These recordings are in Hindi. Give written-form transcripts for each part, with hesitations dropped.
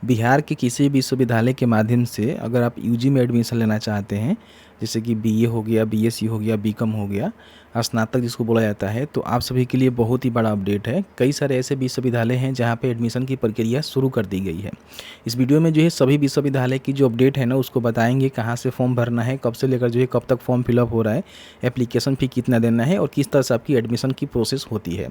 बिहार के किसी भी विश्वविद्यालय के माध्यम से अगर आप यूजी में एडमिशन लेना चाहते हैं, जैसे कि बीए हो गया, बीएससी हो गया, बीकॉम हो गया, स्नातक जिसको बोला जाता है, तो आप सभी के लिए बहुत ही बड़ा अपडेट है। कई सारे ऐसे विश्वविद्यालय हैं जहां पे एडमिशन की प्रक्रिया शुरू कर दी गई है। इस वीडियो में जो है सभी विश्वविद्यालय की जो अपडेट है ना उसको बताएंगे, कहाँ से फॉर्म भरना है, कब से लेकर जो है कब तक फॉर्म फिलअप हो रहा है, एप्लीकेशन फ़ी कितना देना है और किस तरह से आपकी एडमिशन की प्रोसेस होती है।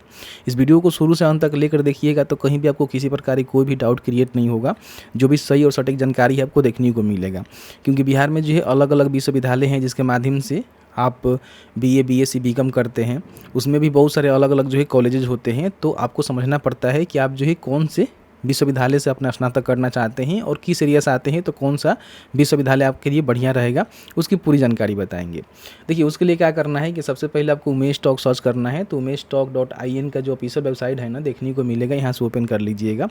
इस वीडियो को शुरू से अंत तक लेकर देखिएगा तो कहीं भी आपको किसी प्रकार की कोई भी डाउट क्रिएट नहीं होगा। जो भी सही और सटीक जानकारी है आपको देखने को मिलेगा, क्योंकि बिहार में जो है अलग अलग विश्वविद्यालय हैं जिसके माध्यम से आप बीए, बीएससी, बीकॉम करते हैं। उसमें भी बहुत सारे अलग अलग जो है कॉलेजेस होते हैं, तो आपको समझना पड़ता है कि आप जो है कौन से विश्वविद्यालय से अपना स्नातक करना चाहते हैं और किस एरिया से आते हैं, तो कौन सा विश्वविद्यालय आपके लिए बढ़िया रहेगा उसकी पूरी जानकारी बताएंगे। देखिए, उसके लिए क्या करना है कि सबसे पहले आपको उमेश टॉक सर्च करना है। तो umeshtalk.in का जो ऑफिशियल वेबसाइट है ना देखने को मिलेगा, यहाँ से ओपन कर लीजिएगा।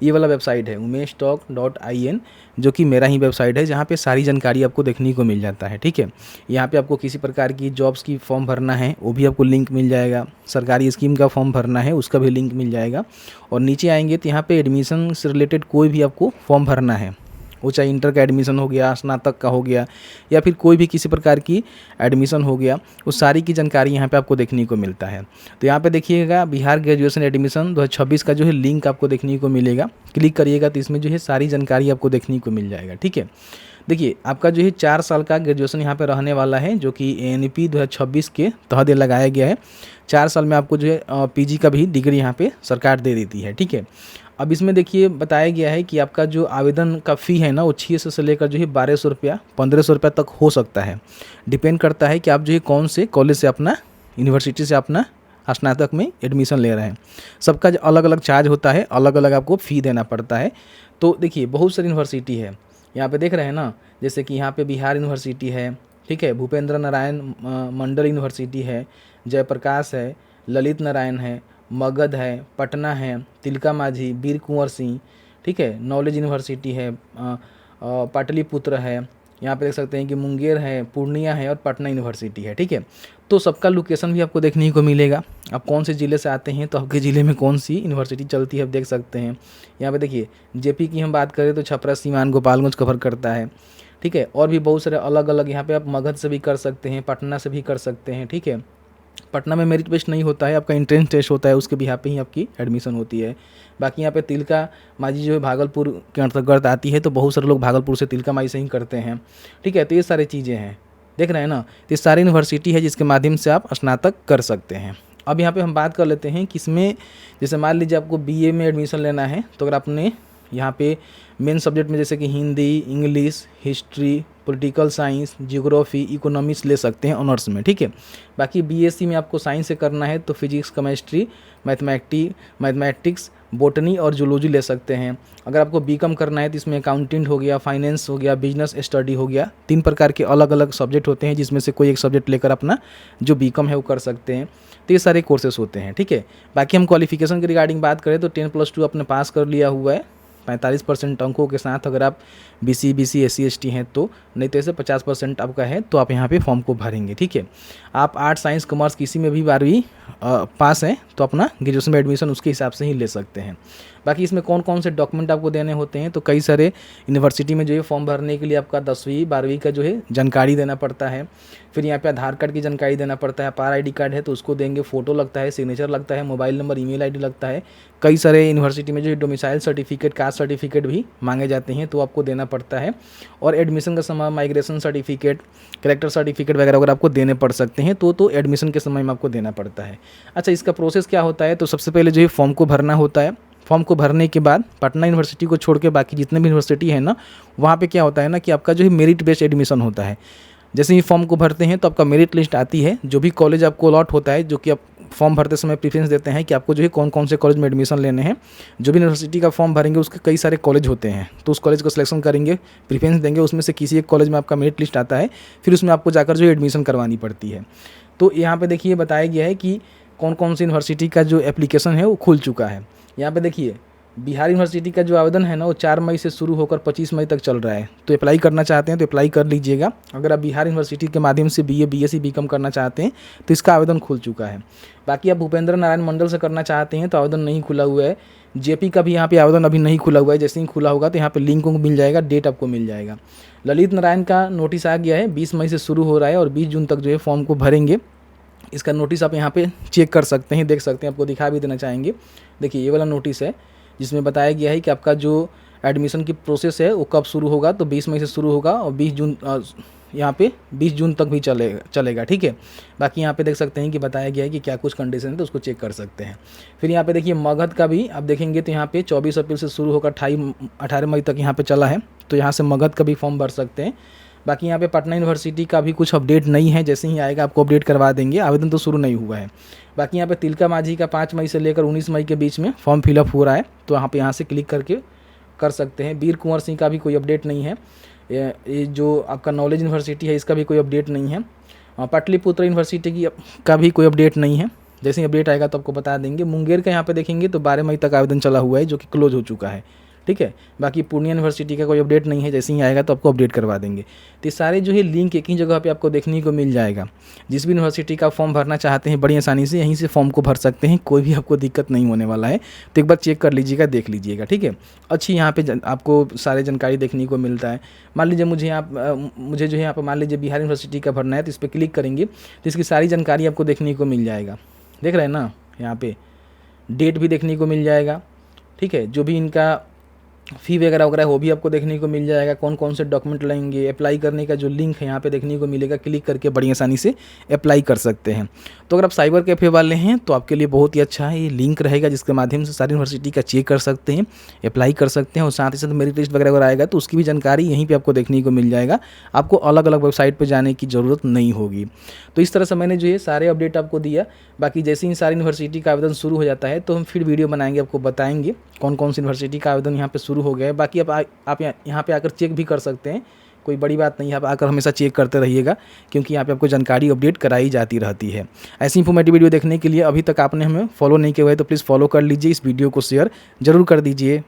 ये वाला वेबसाइट है umeshtalk.in, जो कि मेरा ही वेबसाइट है, जहाँ पे सारी जानकारी आपको देखने को मिल जाता है। ठीक है, यहाँ पे आपको किसी प्रकार की जॉब्स की फॉर्म भरना है वो भी आपको लिंक मिल जाएगा, सरकारी स्कीम का फॉर्म भरना है उसका भी लिंक मिल जाएगा। और नीचे आएंगे तो यहाँ पे एडमिशन से रिलेटेड कोई भी आपको फॉर्म भरना है, वो चाहे इंटर का एडमिशन हो गया, स्नातक का हो गया, या फिर कोई भी किसी प्रकार की एडमिशन हो गया, उस सारी की जानकारी यहाँ पे आपको देखने को मिलता है। तो यहाँ पे देखिएगा बिहार ग्रेजुएशन एडमिशन 2026 का जो है लिंक आपको देखने को मिलेगा। क्लिक करिएगा तो इसमें जो है सारी जानकारी आपको देखने को मिल जाएगा। ठीक है, देखिए आपका जो है 4 साल का ग्रेजुएशन यहाँ पे रहने वाला है, जो कि ANP 2026 के तहत लगाया गया है। 4 साल में आपको जो है पीजी का भी डिग्री यहाँ पे सरकार दे देती है। ठीक है, अब इसमें देखिए बताया गया है कि आपका जो आवेदन का फ़ी है ना वो 600 से लेकर जो है 1200 रुपया, 1500 रुपया तक हो सकता है। डिपेंड करता है कि आप जो है कौन से कॉलेज से अपना, यूनिवर्सिटी से अपना स्नातक में एडमिशन ले रहे हैं। सबका अलग अलग चार्ज होता है, अलग अलग आपको फ़ी देना पड़ता है। तो देखिए बहुत सारी यूनिवर्सिटी है यहाँ पे देख रहे हैं ना, जैसे कि यहाँ पे बिहार यूनिवर्सिटी है, ठीक है, भूपेंद्र नारायण मंडल यूनिवर्सिटी है, जयप्रकाश है, ललित नारायण है, मगध है, पटना है, तिलका मांझी, वीर कुंवर सिंह, ठीक है, नॉलेज यूनिवर्सिटी है, पाटलिपुत्र है, यहाँ पे देख सकते हैं कि मुंगेर है, पूर्णिया है और पटना यूनिवर्सिटी है। ठीक है, तो सबका लोकेशन भी आपको देखने को मिलेगा। आप कौन से ज़िले से आते हैं तो आपके ज़िले में कौन सी यूनिवर्सिटी चलती है आप देख सकते हैं। यहाँ पे देखिए जेपी की हम बात करें तो छपरा, सीवान, गोपालगंज कवर करता है। ठीक है, और भी बहुत सारे अलग अलग, यहाँ पे आप मगध से भी कर सकते हैं, पटना से भी कर सकते हैं। ठीक है, पटना में मेरिट बेस्ड नहीं होता है, आपका एंट्रेंस टेस्ट होता है, उसके भी यहाँ पे ही आपकी एडमिशन होती है। बाकी यहाँ पे तिलका मांझी जो है भागलपुर के अंतर्गत आती है, तो बहुत सारे लोग भागलपुर से तिलका मांझी से ही करते हैं। ठीक है, तो ये सारी चीज़ें हैं, देख रहे हैं ना। तो ये सारी यूनिवर्सिटी है जिसके माध्यम से आप स्नातक कर सकते हैं। अब यहाँ पे हम बात कर लेते हैं कि इसमें जैसे मान लीजिए आपको बीए में एडमिशन लेना है, तो अगर आपने यहाँ पे मेन सब्जेक्ट में जैसे कि Hindi, English, history, political science, geography, economics ले सकते हैं ऑनर्स में। ठीक है, बाकी बीएससी में आपको साइंस से करना है तो फिजिक्स, केमिस्ट्री, मैथमेटिक्स, बॉटनी और जूलॉजी ले सकते हैं। अगर आपको बीकॉम करना है तो इसमें अकाउंटेंट हो गया, फाइनेंस हो गया, बिजनेस स्टडी हो गया। 3 प्रकार के अलग अलग सब्जेक्ट होते हैं जिसमें से कोई एक सब्जेक्ट लेकर अपना जो बीकॉम है वो कर सकते हैं। तो ये सारे कोर्सेस होते हैं। ठीक है, बाकी हम क्वालिफिकेशन के रिगार्डिंग बात करें तो 10+2 आपने पास कर लिया हुआ है 45% अंकों के साथ। अगर आप BC, SC, ST हैं तो, नहीं तो ऐसे 50% आपका है तो आप यहाँ पे फॉर्म को भरेंगे। ठीक है, आप आर्ट्स, साइंस, कॉमर्स किसी में भी 12वीं पास हैं तो अपना ग्रेजुएशन में एडमिशन उसके हिसाब से ही ले सकते हैं। बाकी इसमें कौन कौन से डॉक्यूमेंट आपको देने होते हैं, तो कई सारे यूनिवर्सिटी में जो है फॉर्म भरने के लिए आपका 10वीं 12वीं का जो है जानकारी देना पड़ता है। फिर यहाँ पे आधार कार्ड की जानकारी देना पड़ता है, पार ID कार्ड है तो उसको देंगे, फ़ोटो लगता है, सिग्नेचर लगता है, मोबाइल नंबर, ईमेल ID लगता है। कई सारे यूनिवर्सिटी में जो है डोमिसाइल सर्टिफिकेट, कास्ट सर्टिफिकेट भी मांगे जाते हैं तो आपको देना पड़ता है। और एडमिशन का समय माइग्रेशन सर्टिफिकेट, कैरेक्टर सर्टिफिकेट वगैरह अगर आपको देने पड़ सकते हैं तो एडमिशन के समय में आपको देना पड़ता है। अच्छा, इसका प्रोसेस क्या होता है, तो सबसे पहले जो है फॉर्म को भरना होता है। फॉर्म को भरने के बाद पटना यूनिवर्सिटी को छोड़ के बाकी जितने भी यूनिवर्सिटी है ना, वहाँ पे क्या होता है ना कि आपका जो है मेरिट बेस्ड एडमिशन होता है। जैसे ही फॉर्म को भरते हैं तो आपका मेरिट लिस्ट आती है, जो भी कॉलेज आपको अलॉट होता है, जो कि आप फॉर्म भरते समय प्रेफरेंस देते हैं कि आपको जो है कौन कौन से कॉलेज में एडमिशन लेने हैं। जो भी यूनिवर्सिटी का फॉर्म भरेंगे उसके कई सारे कॉलेज होते हैं, तो उस कॉलेज को सिलेक्शन करेंगे, प्रेफरेंस देंगे, उसमें से किसी एक कॉलेज में आपका मेरिट लिस्ट आता है, फिर उसमें आपको जाकर जो एडमिशन करवानी पड़ती है। तो यहाँ पे देखिए बताया गया है कि कौन कौन सी यूनिवर्सिटी का जो एप्लीकेशन है वो खुल चुका है। यहाँ पे देखिए बिहार यूनिवर्सिटी का जो आवेदन है ना वो 4 मई से शुरू होकर 25 मई तक चल रहा है। तो अप्लाई करना चाहते हैं तो अप्लाई कर लीजिएगा। अगर आप बिहार यूनिवर्सिटी के माध्यम से BA, BSc, बीकॉम करना चाहते हैं तो इसका आवेदन खुल चुका है। बाकी आप भूपेंद्र नारायण मंडल से करना चाहते हैं तो आवेदन नहीं खुला हुआ है, जेपी का भी यहाँ पे आवेदन अभी नहीं खुला हुआ है, जैसे ही खुला होगा तो यहाँ पे लिंक उंक मिल जाएगा, डेट आपको मिल जाएगा। ललित नारायण का नोटिस आ गया है, 20 मई से शुरू हो रहा है और 20 जून तक जो है फॉर्म को भरेंगे। इसका नोटिस आप यहाँ पे चेक कर सकते हैं, देख सकते हैं, आपको दिखा भी देना चाहेंगे। देखिए ये वाला नोटिस है जिसमें बताया गया है कि आपका जो एडमिशन की प्रोसेस है वो कब शुरू होगा, तो 20 मई से शुरू होगा और 20 जून यहाँ पे 20 जून तक भी चलेगा, ठीक है। बाकी यहाँ पे देख सकते हैं कि बताया गया है कि क्या कुछ कंडीशन है, तो उसको चेक कर सकते हैं। फिर यहाँ पे देखिए मगध का भी आप देखेंगे तो यहाँ पे 24 अप्रैल से शुरू होकर 18 मई तक यहाँ पे चला है, तो यहाँ से मगध का भी फॉर्म भर सकते हैं। बाकी यहाँ पे पटना यूनिवर्सिटी का भी कुछ अपडेट नहीं है, जैसे ही आएगा आपको अपडेट करवा देंगे, आवेदन तो शुरू नहीं हुआ है। बाकी यहाँ पे तिलका माझी का 5 मई से लेकर 19 मई के बीच में फॉर्म फिलअप हो रहा है, तो यहाँ से क्लिक करके कर सकते हैं। वीर कुंवर सिंह का भी कोई अपडेट नहीं है। ये जो आपका नॉलेज यूनिवर्सिटी है इसका भी कोई अपडेट नहीं है। पाटलिपुत्र यूनिवर्सिटी का भी कोई अपडेट नहीं है, जैसे ही अपडेट आएगा तो आपको बता देंगे। मुंगेर का यहाँ पे देखेंगे तो 12 मई तक आवेदन चला हुआ है, जो कि क्लोज हो चुका है, ठीक है। बाकी पूर्णिया यूनिवर्सिटी का कोई अपडेट नहीं है, जैसे ही आएगा तो आपको अपडेट करवा देंगे। तो ये सारे जो है लिंक एक ही जगह पे आपको देखने को मिल जाएगा। जिस भी यूनिवर्सिटी का फॉर्म भरना चाहते हैं बड़ी आसानी से यहीं से फॉर्म को भर सकते हैं, कोई भी आपको दिक्कत नहीं होने वाला है। तो एक बार चेक कर लीजिएगा, देख लीजिएगा, ठीक है। अच्छी यहाँ पे आपको सारे जानकारी देखने को मिलता है। मान लीजिए मुझे जो है यहाँ पर मान लीजिए बिहार यूनिवर्सिटी का भरना है, तो इस पर क्लिक करेंगे तो इसकी सारी जानकारी आपको देखने को मिल जाएगा। देख रहे हैं ना, यहाँ पे डेट भी देखने को मिल जाएगा, ठीक है। जो भी इनका फ़ी वगैरह वो भी आपको देखने को मिल जाएगा, कौन कौन से डॉक्यूमेंट लगेंगे। अप्लाई करने का जो लिंक है यहाँ पे देखने को मिलेगा, क्लिक करके बड़ी आसानी से अप्लाई कर सकते हैं। तो अगर आप साइबर कैफ़े वाले हैं तो आपके लिए बहुत ही अच्छा है, ये लिंक रहेगा जिसके माध्यम से सारी यूनिवर्सिटी का चेक कर सकते हैं, अप्लाई कर सकते हैं और साथ ही साथ मेरिट लिस्ट वगैरह आएगा तो उसकी भी जानकारी यहीं पर आपको देखने को मिल जाएगा। आपको अलग अलग वेबसाइट पर जाने की ज़रूरत नहीं होगी। तो इस तरह से मैंने जो है सारे अपडेट आपको दिया। बाकी जैसे ही सारी यूनिवर्सिटी का आवेदन शुरू हो जाता है तो हम फिर वीडियो बनाएंगे, आपको बताएंगे कौन कौन सी यूनिवर्सिटी का आवेदन यहाँ पे शुरू हो गया है। बाकी आप यहाँ पे आकर चेक भी कर सकते हैं, कोई बड़ी बात नहीं है। आप आकर हमेशा चेक करते रहिएगा, क्योंकि यहाँ पे आपको जानकारी अपडेट कराई जाती रहती है। ऐसी इंफॉर्मेटिव वीडियो देखने के लिए अभी तक आपने हमें फॉलो नहीं किया हुआ है तो प्लीज़ फॉलो कर लीजिए, इस वीडियो को शेयर जरूर कर दीजिए।